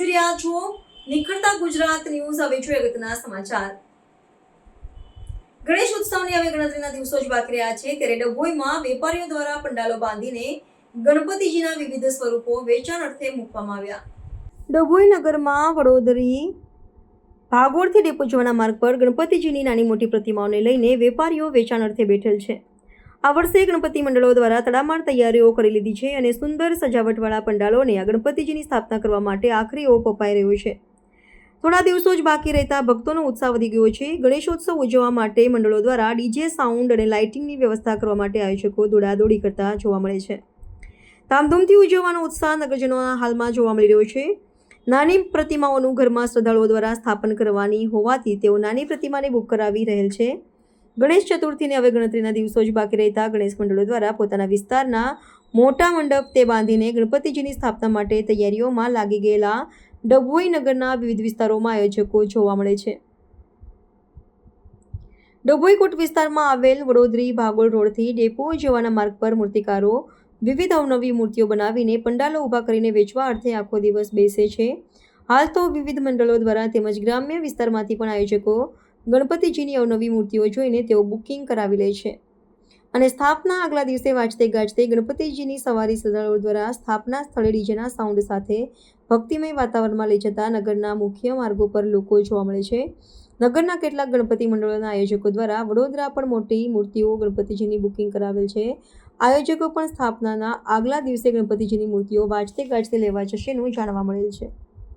રહ્યા છો નિખરતા ગુજરાત ન્યૂઝ. હવે જોઈએ અગત્યના સમાચાર. ગણેશ ઉત્સવની હવે ગણતરીના દિવસો જ બાકી રહ્યા છે ત્યારે ડભોઈમાં વેપારીઓ દ્વારા પંડાલો બાંધીને ગણપતિજીના વિવિધ સ્વરૂપો વેચાણ અર્થે મૂકવામાં આવ્યા. ડભોઈ નગરમાં વડોદરી ભાગોળથી ડેપો જવાના માર્ગ પર ગણપતિજીની નાની મોટી પ્રતિમાઓને લઈને વેપારીઓ વેચાણ અર્થે બેઠેલ છે. આ વર્ષે ગણપતિ મંડળો દ્વારા તડામાર તૈયારીઓ કરી લીધી છે અને સુંદર સજાવટવાળા પંડાલોને આ ગણપતિજીની સ્થાપના કરવા માટે આખરી ઓપ અપાઈ રહ્યો છે. થોડા દિવસો જ બાકી રહેતા ભક્તોનો ઉત્સાહ વધી ગયો છે. ગણેશોત્સવ ઉજવવા માટે મંડળો દ્વારા ડીજે સાઉન્ડ અને લાઇટિંગની વ્યવસ્થા કરવા માટે આયોજકો દોડાદોડી કરતા જોવા મળે છે. ધામધૂમથી ઉજવવાનો ઉત્સાહ નગરજનોના હાલમાં જોવા મળી રહ્યો છે. નાની પ્રતિમાઓનું ઘરમાં શ્રદ્ધાળુઓ દ્વારા સ્થાપન કરવાની હોવાથી તેઓ નાની પ્રતિમાને બુક કરાવી રહેલ છે. ગણેશ ચતુર્થીને હવે ગણતરીના દિવસો જ બાકી રહેતા ગણેશ મંડળો દ્વારા પોતાના વિસ્તારના મોટા મંડપ તે બાંધીને ગણપતિજીની સ્થાપના માટે તૈયારીઓમાં લાગી ગયેલા ડભોઈ નગરના વિવિધ વિસ્તારોમાં આયોજકો જોવા મળે છે. ડભોઈ કોટ વિસ્તારમાં આવેલ વડોદરી ભાગોળ રોડથી ડેપો જવાના માર્ગ પર મૂર્તિકારો વિવિધ અવનવી મૂર્તિઓ બનાવીને પંડાલો ઊભા કરીને વેચવા અર્થે આખો દિવસ બેસે છે. હાલ તો વિવિધ મંડળો દ્વારા તેમજ ગ્રામ્ય વિસ્તારમાંથી પણ આયોજકો ગણપતિજીની અવનવી મૂર્તિઓ જોઈને તેઓ બુકિંગ કરાવી લે છે અને સ્થાપના આગલા દિવસે વાજતે ગાજતે ગણપતિજીની સવારી શ્રદ્ધાળુઓ દ્વારા સ્થાપના સ્થળે ડીજેના સાઉન્ડ સાથે ભક્તિમય વાતાવરણમાં લઈ જતા નગરના મુખ્ય માર્ગો પર લોકો જોવા મળે છે. નગરના કેટલાક ગણપતિ મંડળોના આયોજકો દ્વારા વડોદરા પણ મોટી મૂર્તિઓ ગણપતિજીની બુકિંગ કરાવેલ છે. આયોજકો પણ સ્થાપનાના આગલા દિવસે ગણપતિજીની મૂર્તિઓ વાજતે ગાજતે લેવા જશેનું જાણવા મળેલ છે.